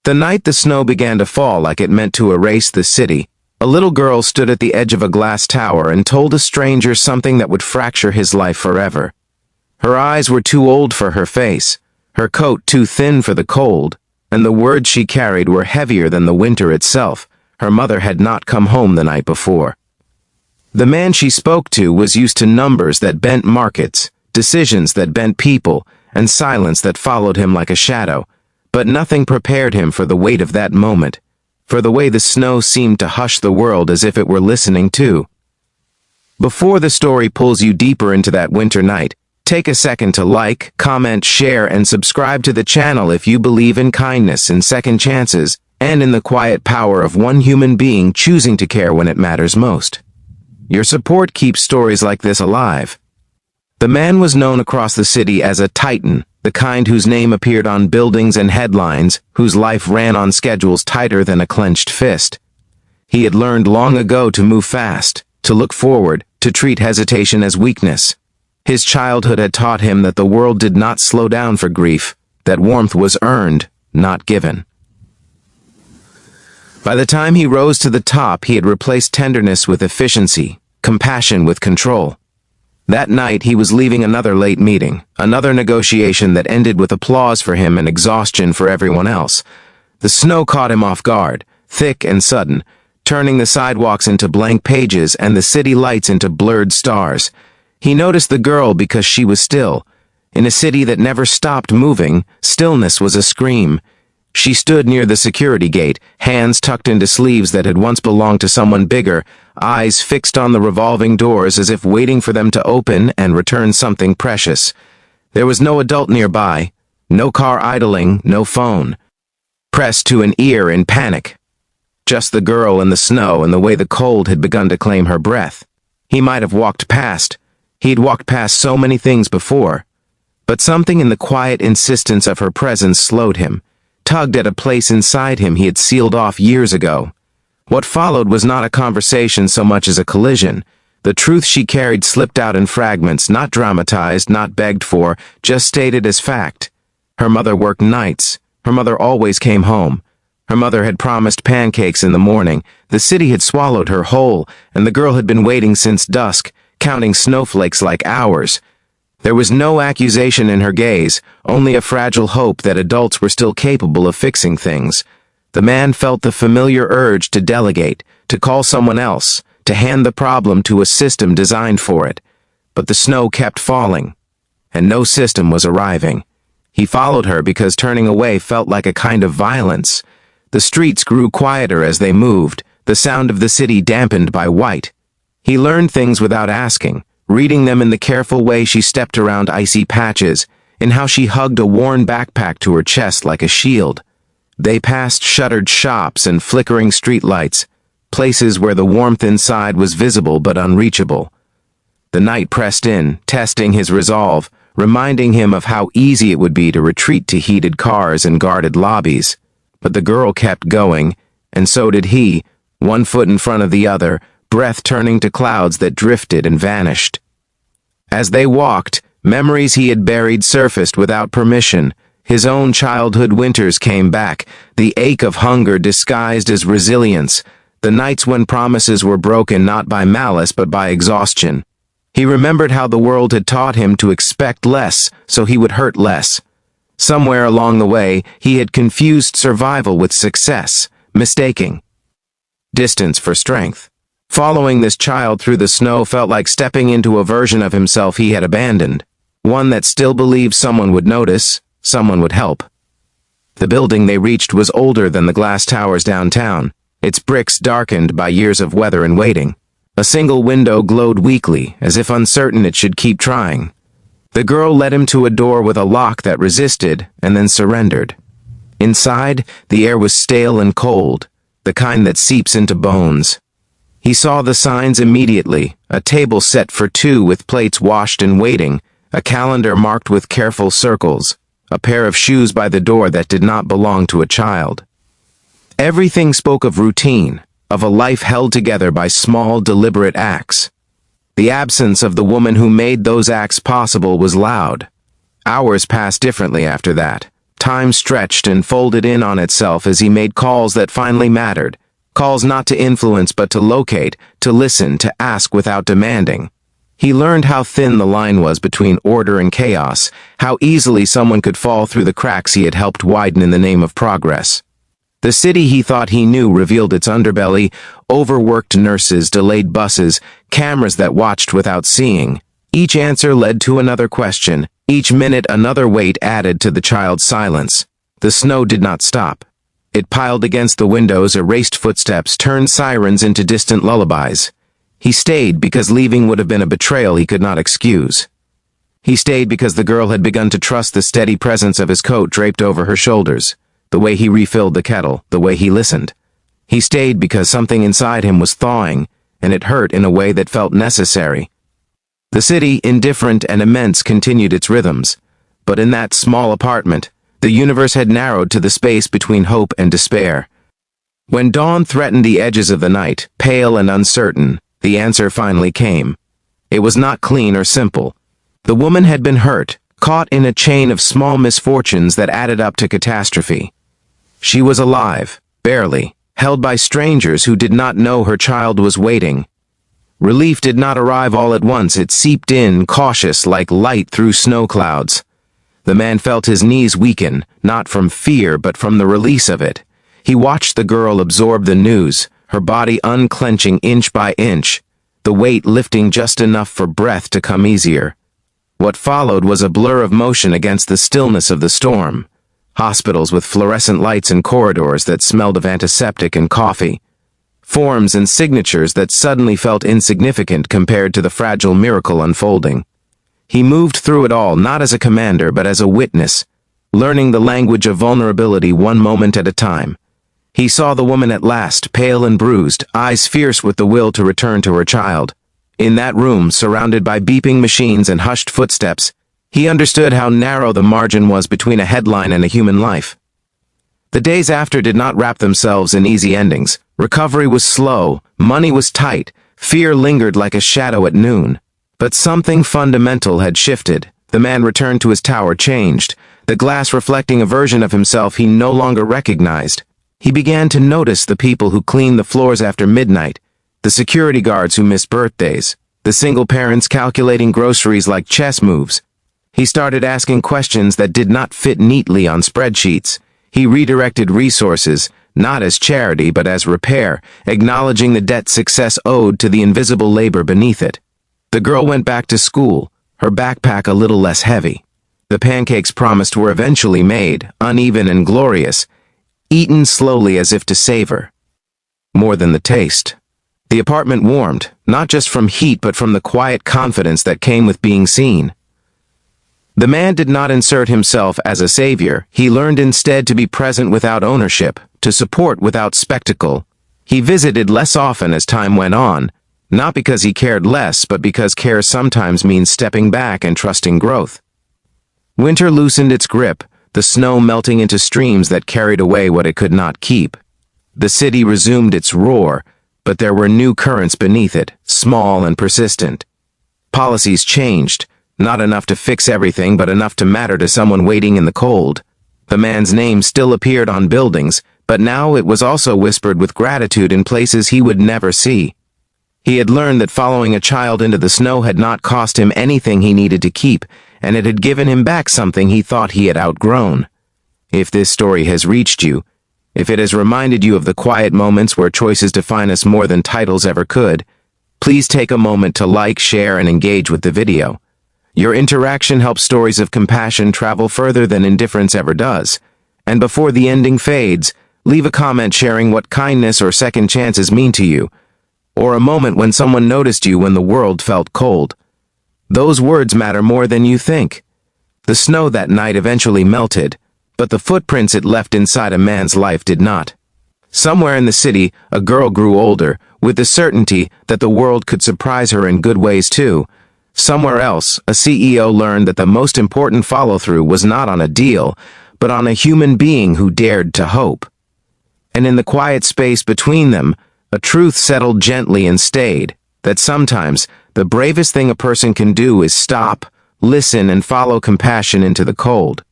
The night the snow began to fall like it meant to erase the city, a little girl stood at the edge of a glass tower and told a stranger something that would fracture his life forever. Her eyes were too old for her face, her coat too thin for the cold, and the words she carried were heavier than the winter itself. Her mother had not come home the night before. The man she spoke to was used to numbers that bent markets, decisions that bent people, and silence that followed him like a shadow, but nothing prepared him for the weight of that moment, for the way the snow seemed to hush the world as if it were listening too. Before the story pulls you deeper into that winter night, take a second to like, comment, share, and subscribe to the channel if you believe in kindness and second chances, and in the quiet power of one human being choosing to care when it matters most. Your support keeps stories like this alive. The man was known across the city as a titan, the kind whose name appeared on buildings and headlines, whose life ran on schedules tighter than a clenched fist. He had learned long ago to move fast, to look forward, to treat hesitation as weakness. His childhood had taught him that the world did not slow down for grief, that warmth was earned, not given. By the time he rose to the top, he had replaced tenderness with efficiency, compassion with control. That night, he was leaving another late meeting, another negotiation that ended with applause for him and exhaustion for everyone else. The snow caught him off guard, thick and sudden, turning the sidewalks into blank pages and the city lights into blurred stars. He noticed the girl because she was still. In a city that never stopped moving, stillness was a scream. She stood near the security gate, hands tucked into sleeves that had once belonged to someone bigger, eyes fixed on the revolving doors as if waiting for them to open and return something precious. There was no adult nearby, no car idling, no phone. Pressed to an ear in panic. Just the girl in the snow and the way the cold had begun to claim her breath. He might have walked past. He'd walked past so many things before. But something in the quiet insistence of her presence slowed him, tugged at a place inside him he had sealed off years ago. What followed was not a conversation so much as a collision. The truth she carried slipped out in fragments, not dramatized, not begged for, just stated as fact. Her mother worked nights. Her mother always came home. Her mother had promised pancakes in the morning. The city had swallowed her whole, and the girl had been waiting since dusk, counting snowflakes like hours. There was no accusation in her gaze, only a fragile hope that adults were still capable of fixing things. The man felt the familiar urge to delegate, to call someone else, to hand the problem to a system designed for it. But the snow kept falling, and no system was arriving. He followed her because turning away felt like a kind of violence. The streets grew quieter as they moved, the sound of the city dampened by white. He learned things without asking, reading them in the careful way she stepped around icy patches, in how she hugged a worn backpack to her chest like a shield. They passed shuttered shops and flickering streetlights, places where the warmth inside was visible but unreachable. The night pressed in, testing his resolve, reminding him of how easy it would be to retreat to heated cars and guarded lobbies. But the girl kept going, and so did he, one foot in front of the other, breath turning to clouds that drifted and vanished. As they walked, memories he had buried surfaced without permission. His own childhood winters came back, the ache of hunger disguised as resilience, the nights when promises were broken not by malice but by exhaustion. He remembered how the world had taught him to expect less so he would hurt less. Somewhere along the way, he had confused survival with success, mistaking distance for strength. Following this child through the snow felt like stepping into a version of himself he had abandoned, one that still believed someone would notice, someone would help. The building they reached was older than the glass towers downtown, its bricks darkened by years of weather and waiting. A single window glowed weakly, as if uncertain it should keep trying. The girl led him to a door with a lock that resisted and then surrendered. Inside, the air was stale and cold, the kind that seeps into bones. He saw the signs immediately, a table set for two with plates washed and waiting, a calendar marked with careful circles, a pair of shoes by the door that did not belong to a child. Everything spoke of routine, of a life held together by small, deliberate acts. The absence of the woman who made those acts possible was loud. Hours passed differently after that. Time stretched and folded in on itself as he made calls that finally mattered. Calls not to influence but to locate, to listen, to ask without demanding. He learned how thin the line was between order and chaos, how easily someone could fall through the cracks he had helped widen in the name of progress. The city he thought he knew revealed its underbelly: overworked nurses, delayed buses, cameras that watched without seeing. Each answer led to another question, each minute another weight added to the child's silence. The snow did not stop. It piled against the windows, erased footsteps, turned sirens into distant lullabies. He stayed because leaving would have been a betrayal he could not excuse. He stayed because the girl had begun to trust the steady presence of his coat draped over her shoulders, the way he refilled the kettle, the way he listened. He stayed because something inside him was thawing, and it hurt in a way that felt necessary. The city, indifferent and immense, continued its rhythms, but in that small apartment, the universe had narrowed to the space between hope and despair. When dawn threatened the edges of the night, pale and uncertain, the answer finally came. It was not clean or simple. The woman had been hurt, caught in a chain of small misfortunes that added up to catastrophe. She was alive, barely, held by strangers who did not know her child was waiting. Relief did not arrive all at once. It seeped in, cautious, like light through snow clouds. The man felt his knees weaken, not from fear but from the release of it. He watched the girl absorb the news, her body unclenching inch by inch, the weight lifting just enough for breath to come easier. What followed was a blur of motion against the stillness of the storm. Hospitals with fluorescent lights and corridors that smelled of antiseptic and coffee. Forms and signatures that suddenly felt insignificant compared to the fragile miracle unfolding. He moved through it all not as a commander but as a witness, learning the language of vulnerability one moment at a time. He saw the woman at last, pale and bruised, eyes fierce with the will to return to her child. In that room, surrounded by beeping machines and hushed footsteps, he understood how narrow the margin was between a headline and a human life. The days after did not wrap themselves in easy endings. Recovery was slow, money was tight, fear lingered like a shadow at noon. But something fundamental had shifted. The man returned to his tower, changed, the glass reflecting a version of himself he no longer recognized. He began to notice the people who cleaned the floors after midnight, the security guards who missed birthdays, the single parents calculating groceries like chess moves. He started asking questions that did not fit neatly on spreadsheets. He redirected resources, not as charity but as repair, acknowledging the debt success owed to the invisible labor beneath it. The girl went back to school, her backpack a little less heavy. The pancakes promised were eventually made, uneven and glorious, eaten slowly as if to savor. More than the taste. The apartment warmed, not just from heat but from the quiet confidence that came with being seen. The man did not insert himself as a savior. He learned instead to be present without ownership, to support without spectacle. He visited less often as time went on, not because he cared less, but because care sometimes means stepping back and trusting growth. Winter loosened its grip, the snow melting into streams that carried away what it could not keep. The city resumed its roar, but there were new currents beneath it, small and persistent. Policies changed, not enough to fix everything, but enough to matter to someone waiting in the cold. The man's name still appeared on buildings, but now it was also whispered with gratitude in places he would never see. He had learned that following a child into the snow had not cost him anything he needed to keep, and it had given him back something he thought he had outgrown. If this story has reached you, if it has reminded you of the quiet moments where choices define us more than titles ever could, please take a moment to like, share, and engage with the video. Your interaction helps stories of compassion travel further than indifference ever does. And before the ending fades, leave a comment sharing what kindness or second chances mean to you, or a moment when someone noticed you when the world felt cold. Those words matter more than you think. The snow that night eventually melted, but the footprints it left inside a man's life did not. Somewhere in the city, a girl grew older, with the certainty that the world could surprise her in good ways too. Somewhere else, a CEO learned that the most important follow-through was not on a deal, but on a human being who dared to hope. And in the quiet space between them, a truth settled gently and stayed, that sometimes the bravest thing a person can do is stop, listen, and follow compassion into the cold.